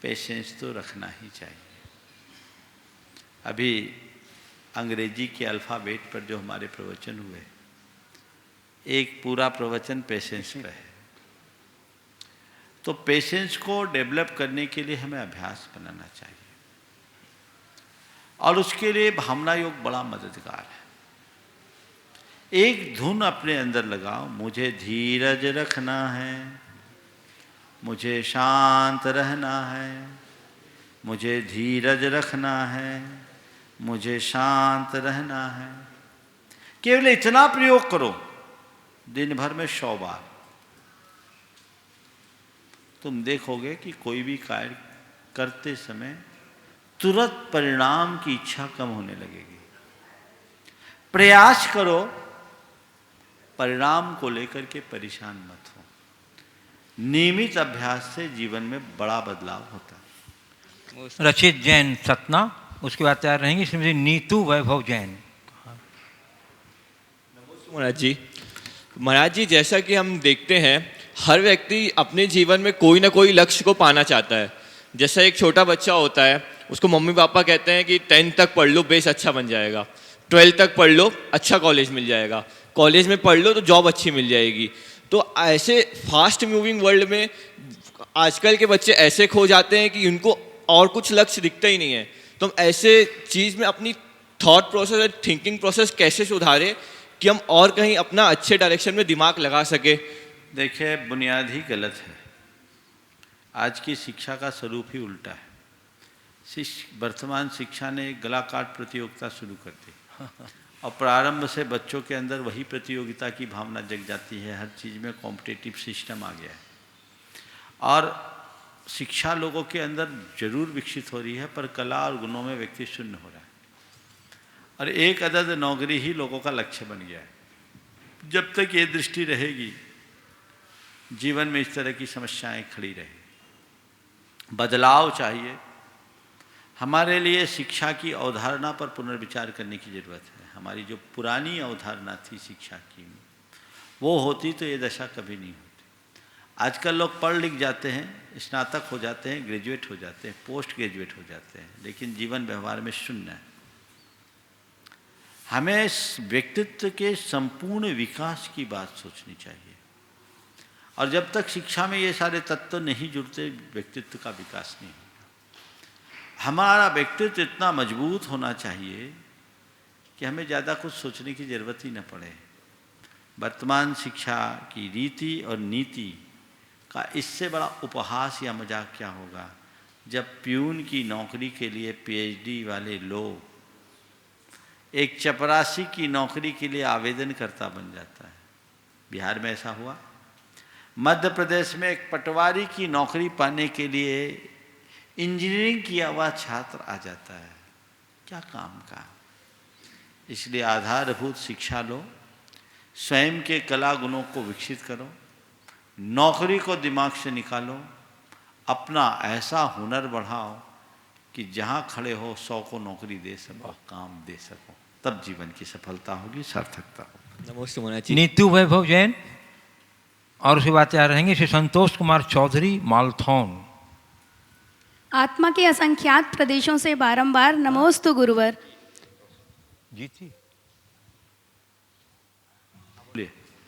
पेशेंस तो रखना ही चाहिए। अभी अंग्रेजी के अल्फ़ाबेट पर जो हमारे प्रवचन हुए, एक पूरा प्रवचन पेशेंस पर है। तो पेशेंस को डेवलप करने के लिए हमें अभ्यास बनाना चाहिए, और उसके लिए भावना योग बड़ा मददगार है। एक धुन अपने अंदर लगाओ, मुझे धीरज रखना है, मुझे शांत रहना है, मुझे धीरज रखना है, मुझे शांत रहना है। केवल इतना प्रयोग करो दिन भर में 100 बार, तुम देखोगे कि कोई भी कार्य करते समय तुरंत परिणाम की इच्छा कम होने लगेगी। प्रयास करो, परिणाम को लेकर के परेशान मत हो। नियमित अभ्यास से जीवन में बड़ा बदलाव होता है। रचित जैन सतना, उसके बाद तैयार रहेंगी श्रीमती नीतू वैभव जैन। महाराज जी, महाराज जी, जैसा कि हम देखते हैं हर व्यक्ति अपने जीवन में कोई ना कोई लक्ष्य को पाना चाहता है। जैसा एक छोटा बच्चा होता है, उसको मम्मी पापा कहते हैं कि 10th तक पढ़ लो, बेस अच्छा बन जाएगा, 12th तक पढ़ लो, अच्छा कॉलेज मिल जाएगा, कॉलेज में पढ़ लो तो जॉब अच्छी मिल जाएगी। तो ऐसे फास्ट मूविंग वर्ल्ड में आजकल के बच्चे ऐसे खो जाते हैं कि उनको और कुछ लक्ष्य दिखता ही नहीं है। तो हम ऐसे चीज़ में अपनी थॉट प्रोसेस और थिंकिंग प्रोसेस कैसे सुधारें कि हम और कहीं अपना अच्छे डायरेक्शन में दिमाग लगा सके? देखिए, बुनियाद ही गलत है। आज की शिक्षा का स्वरूप ही उल्टा है। वर्तमान शिक्षा ने गला काट प्रतियोगिता शुरू कर दी और प्रारंभ से बच्चों के अंदर वही प्रतियोगिता की भावना जग जाती है। हर चीज़ में कॉम्पिटिटिव सिस्टम आ गया है और शिक्षा लोगों के अंदर जरूर विकसित हो रही है, पर कला और गुणों में व्यक्ति शून्य हो रहा है और एक अदद नौकरी ही लोगों का लक्ष्य बन गया है। जब तक ये दृष्टि रहेगी, जीवन में इस तरह की समस्याएं खड़ी रहेगी। बदलाव चाहिए। हमारे लिए शिक्षा की अवधारणा पर पुनर्विचार करने की ज़रूरत है। हमारी जो पुरानी अवधारणा थी शिक्षा की, वो होती तो ये दशा कभी नहीं होती। आजकल लोग पढ़ लिख जाते हैं, स्नातक हो जाते हैं, ग्रेजुएट हो जाते हैं, पोस्ट ग्रेजुएट हो जाते हैं, लेकिन जीवन व्यवहार में शून्य है। हमें व्यक्तित्व के संपूर्ण विकास की बात सोचनी चाहिए और जब तक शिक्षा में ये सारे तत्व नहीं जुड़ते, व्यक्तित्व का विकास नहीं होगा। हमारा व्यक्तित्व इतना मजबूत होना चाहिए कि हमें ज़्यादा कुछ सोचने की ज़रूरत ही न पड़े। वर्तमान शिक्षा की रीति और नीति का इससे बड़ा उपहास या मजाक क्या होगा जब प्यून की नौकरी के लिए पीएचडी वाले लोग एक चपरासी की नौकरी के लिए आवेदनकर्ता बन जाता है। बिहार में ऐसा हुआ। मध्य प्रदेश में एक पटवारी की नौकरी पाने के लिए इंजीनियरिंग किया हुआ छात्र आ जाता है। क्या काम का। इसलिए आधारभूत शिक्षा लो, स्वयं के कला गुणों को विकसित करो, नौकरी को दिमाग से निकालो, अपना ऐसा हुनर बढ़ाओ कि जहाँ खड़े हो 100 को नौकरी दे सको, काम दे सको, तब जीवन की सफलता होगी, सार्थकता होगी। नमस्ते मोहन जी। नीतू वैभव जैन और उसके बाद तैयार रहेंगे श्री संतोष कुमार चौधरी मालथौन। आत्मा के असंख्यात प्रदेशों से बारंबार नमोस्तु गुरुवर। जी थी।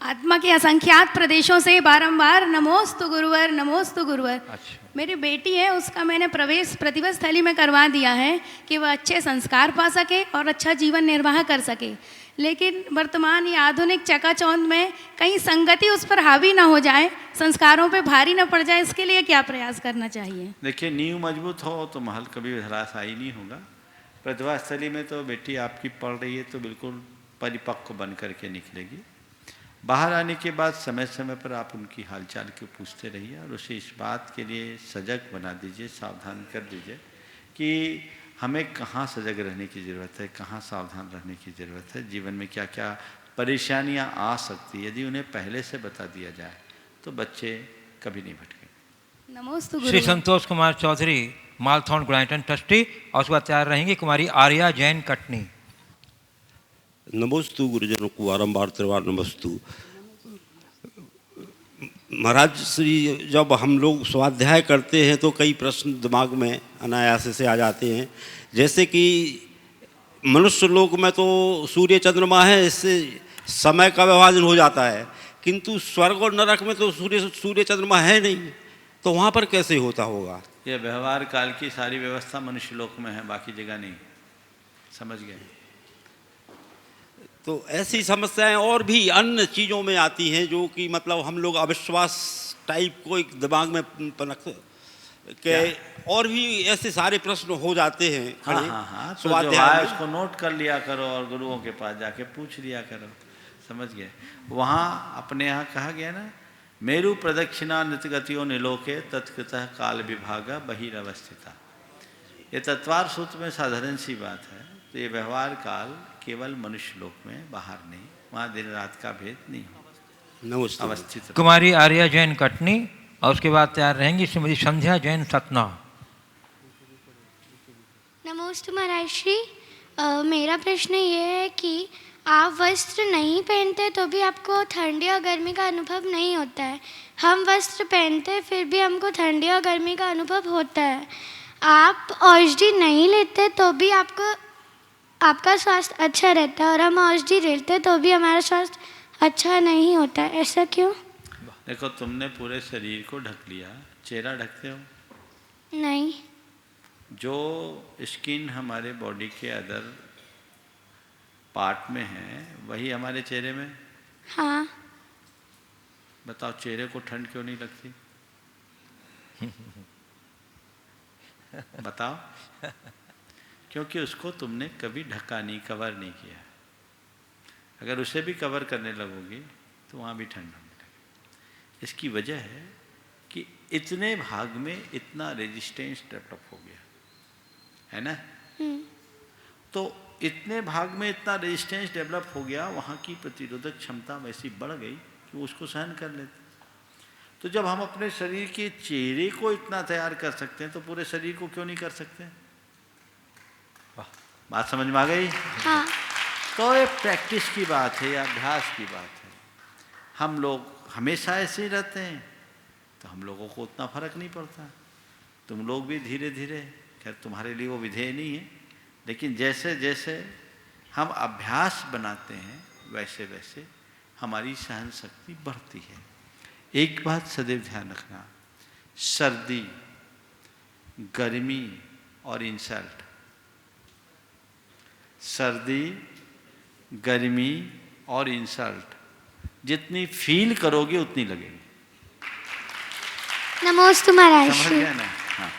आत्मा के असंख्यात प्रदेशों से बारंबार नमोस्तु गुरुवर, नमोस्तु गुरुवर। अच्छा। मेरी बेटी है, उसका मैंने प्रवेश प्रतिभा स्थली में करवा दिया है कि वह अच्छे संस्कार पा सके और अच्छा जीवन निर्वाह कर सके, लेकिन वर्तमान ये आधुनिक चकाचौंध में कहीं संगति उस पर हावी ना हो जाए, संस्कारों पे भारी ना पड़ जाए, इसके लिए क्या प्रयास करना चाहिए? देखिए, नींव मजबूत हो तो महल कभी धराशायी नहीं होगा। प्रतिभा स्थली में तो बेटी आपकी पढ़ रही है तो बिल्कुल परिपक्व बन करके निकलेगी। बाहर आने के बाद समय समय पर आप उनकी हालचाल को पूछते रहिए और उसे इस बात के लिए सजग बना दीजिए, सावधान कर दीजिए कि हमें कहाँ सजग रहने की ज़रूरत है, कहाँ सावधान रहने की ज़रूरत है, जीवन में क्या क्या परेशानियाँ आ सकती है। यदि उन्हें पहले से बता दिया जाए तो बच्चे कभी नहीं भटकेंगे। नमोस्तु श्री संतोष कुमार चौधरी मालथौन गुणायतन ट्रस्टी और उसके बाद तैयार रहेंगी कुमारी आर्या जैन कटनी। नमोस्तु गुरुजनों को बारंबार त्रिवार नमस्तु। महाराज श्री, जब हम लोग स्वाध्याय करते हैं तो कई प्रश्न दिमाग में अनायास से आ जाते हैं, जैसे कि मनुष्य लोक में तो सूर्य चंद्रमा है, इससे समय का विभाजन हो जाता है, किंतु स्वर्ग और नरक में तो सूर्य चंद्रमा है नहीं, तो वहाँ पर कैसे होता होगा? यह व्यवहार काल की सारी व्यवस्था मनुष्य लोक में है, बाकी जगह नहीं। समझ गए? तो ऐसी समस्याएं और भी अन्य चीज़ों में आती हैं जो कि मतलब हम लोग अविश्वास टाइप को एक दिमाग में पनक के, और भी ऐसे सारे प्रश्न हो जाते हैं। हाँ, तो जो है उसको नोट कर लिया करो और गुरुओं के पास जाके पूछ लिया करो। समझ गए? वहाँ अपने यहाँ कहा गया ना, मेरु प्रदक्षिणा नित्यगतियों निलोके तत्कृतः काल विभागा बहिरवस्थिता। ये तत्वार सूत्र में साधारण सी बात है। तो ये व्यवहार काल केवल मनुष्य लोक में, बाहर नहीं, वहाँ दिन रात का भेद नहीं हो, अवस्थित। कुमारी आर्या जैन कटनी और उसके बाद तैयार रहेंगी श्रीमती संध्या जैन सतना। नमोस्तु महाराज श्री। मेरा प्रश्न ये है कि आप वस्त्र नहीं पहनते तो भी आपको ठंडी और गर्मी का अनुभव नहीं होता है। हम वस्त्र पहनते फिर भी हमको ठंडी और गर्मी का अनुभव होता है। आप औषधि नहीं लेते तो भी आपका स्वास्थ्य अच्छा रहता है, और हम औषधि लेते तो भी हमारा स्वास्थ्य अच्छा नहीं होता है। ऐसा क्यों? देखो, तुमने पूरे शरीर को ढक लिया, चेहरा ढकते हो? नहीं। जो स्किन हमारे बॉडी के अदर पार्ट में है वही हमारे चेहरे में। हाँ। बताओ, चेहरे को ठंड क्यों नहीं लगती? बताओ। क्योंकि उसको तुमने कभी ढका नहीं, कवर नहीं किया। अगर उसे भी कवर करने लगोगी तो वहाँ भी ठंड होने लगेगी। इसकी वजह है कि इतने भाग में इतना रेजिस्टेंस डेवलप हो गया है ना। तो इतने भाग में इतना रेजिस्टेंस डेवलप हो गया, वहाँ की प्रतिरोधक क्षमता वैसी बढ़ गई कि वो उसको सहन कर लेते। तो जब हम अपने शरीर के चेहरे को इतना तैयार कर सकते हैं तो पूरे शरीर को क्यों नहीं कर सकते? बात समझ में आ गई? हाँ। तो ये प्रैक्टिस की बात है, अभ्यास की बात है। हम लोग हमेशा ऐसे ही रहते हैं तो हम लोगों को उतना फर्क नहीं पड़ता। तुम लोग भी धीरे धीरे, खैर तुम्हारे लिए वो विधेय नहीं है, लेकिन जैसे जैसे हम अभ्यास बनाते हैं वैसे वैसे हमारी सहन शक्ति बढ़ती है। एक बात सदैव ध्यान रखना, सर्दी, गर्मी और इंसल्ट, सर्दी, गर्मी और इंसल्ट जितनी फील करोगे उतनी लगेगी। नमोस्तु महाराज। समझ गए ना? हाँ।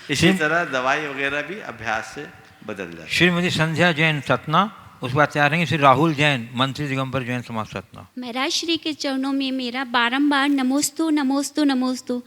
इसी तरह दवाई वगैरह भी अभ्यास से बदल जाती है। श्रीमती संध्या जैन सतना, उसके बाद तैयार रहेंगे श्री राहुल जैन, मंत्री दिगंबर जैन समाज सतना। महाराज श्री के चरणों में मेरा बारंबार नमोस्तु नमोस्तु नमोस्तु।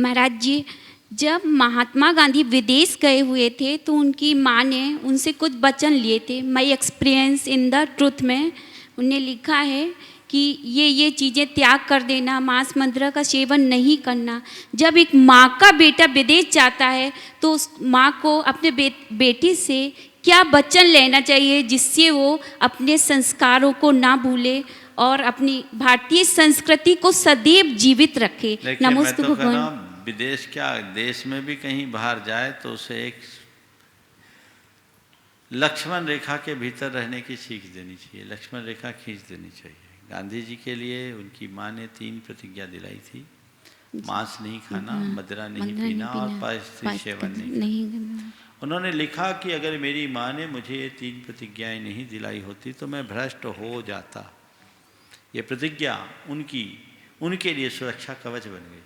महाराज जी, जब महात्मा गांधी विदेश गए हुए थे तो उनकी माँ ने उनसे कुछ वचन लिए थे। My experience in the truth में उन्हें लिखा है कि ये चीज़ें त्याग कर देना, मांस मंद्र का सेवन नहीं करना। जब एक माँ का बेटा विदेश जाता है तो उस माँ को अपने बेटी से क्या वचन लेना चाहिए जिससे वो अपने संस्कारों को ना भूले और अपनी भारतीय संस्कृति को सदैव जीवित रखे। नमोस्तु भगवान। विदेश क्या, देश में भी कहीं बाहर जाए तो उसे एक लक्ष्मण रेखा के भीतर रहने की सीख देनी चाहिए, लक्ष्मण रेखा खींच देनी चाहिए। गांधी जी के लिए उनकी माँ ने 3 प्रतिज्ञा दिलाई थी, मांस नहीं खाना, मदिरा नहीं पीना और परस्त्री सेवन नहीं करना। उन्होंने लिखा कि अगर मेरी माँ ने मुझे ये 3 प्रतिज्ञाएं नहीं दिलाई होती तो मैं भ्रष्ट हो जाता। ये प्रतिज्ञा उनके लिए सुरक्षा कवच बन गई।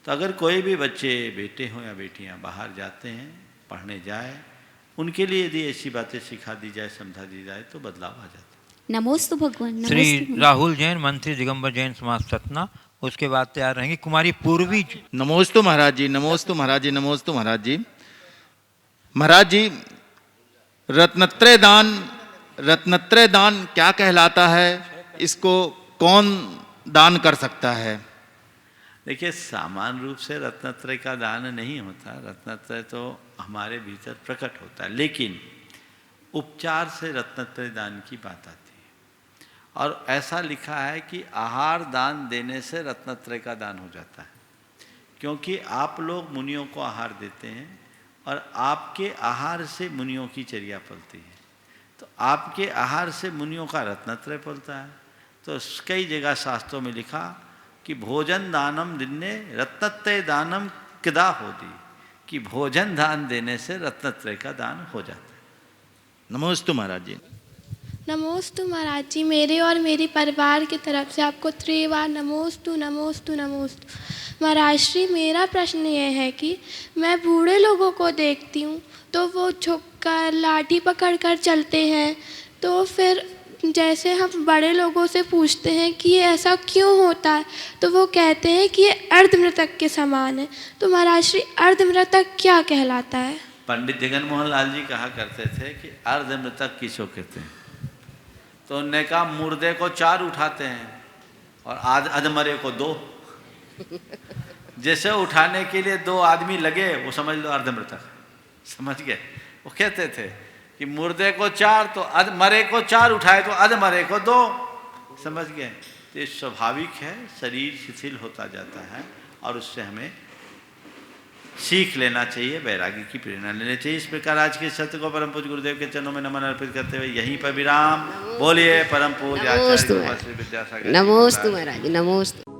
तो अगर कोई भी बच्चे, बेटे हों या बेटियां बाहर जाते हैं, पढ़ने जाए, उनके लिए यदि ऐसी बातें सिखा दी जाए, समझा दी जाए तो बदलाव आ जाता है। नमोस्तु भगवान। श्री राहुल जैन, मंत्री दिगंबर जैन समाज सतना, उसके बाद तैयार रहेंगी कुमारी पूर्वी। नमोस्तु महाराज जी, नमोस्तु महाराज जी, नमोस्तु महाराज जी। महाराज जी, रत्नत्रय दान क्या कहलाता है? इसको कौन दान कर सकता है? देखिए, सामान्य रूप से रत्नत्रय का दान नहीं होता, रत्नत्रय तो हमारे भीतर प्रकट होता है, लेकिन उपचार से रत्नत्रय दान की बात आती है। और ऐसा लिखा है कि आहार दान देने से रत्नत्रय का दान हो जाता है, क्योंकि आप लोग मुनियों को आहार देते हैं और आपके आहार से मुनियों की चर्या पलती है, तो आपके आहार से मुनियों का रत्नत्रय पलता है। तो कई जगह शास्त्रों में लिखा कि भोजन दानम दिन्ने रत्नत्रय दानम किदा होती, कि भोजन दान देने से रत्नत्रय का दान हो जाता है। नमोस्तु महाराज जी। नमोस्तु महाराज जी, मेरे और मेरे परिवार की तरफ से आपको 3 बार नमोस्तु नमोस्तु नमोस्तु। महाराज श्री, मेरा प्रश्न ये है कि मैं बूढ़े लोगों को देखती हूँ तो वो झुककर लाठी पकड़कर चलते हैं, तो फिर जैसे हम बड़े लोगों से पूछते हैं कि ये ऐसा क्यों होता है तो वो कहते हैं कि ये अर्धमृतक के समान है। तो महाराज श्री, अर्धमृतक क्या कहलाता है? पंडित जगन मोहन लाल जी कहा करते थे कि अर्धमृतक किसको कहते हैं, तो उन्होंने कहा मुर्दे को 4 उठाते हैं और अधमरे को 2। जैसे उठाने के लिए 2 आदमी लगे, वो समझ लो अर्धमृतक। समझ गए? वो कहते थे कि मुर्दे को 4 तो मरे को 4 उठाए तो अधमरे को 2, समझ गए। तो ये स्वाभाविक है, शरीर शिथिल होता जाता है और उससे हमें सीख लेना चाहिए, वैरागी की प्रेरणा लेनी चाहिए। इस प्रकार आज के सत्य को परम पूज्य गुरुदेव के चरणों में नमन अर्पित करते हुए यहीं पर विराम। बोलिए परम पूज्य आचार्य विद्यासागर। नमोस्तु महाराज, नमोस्तु।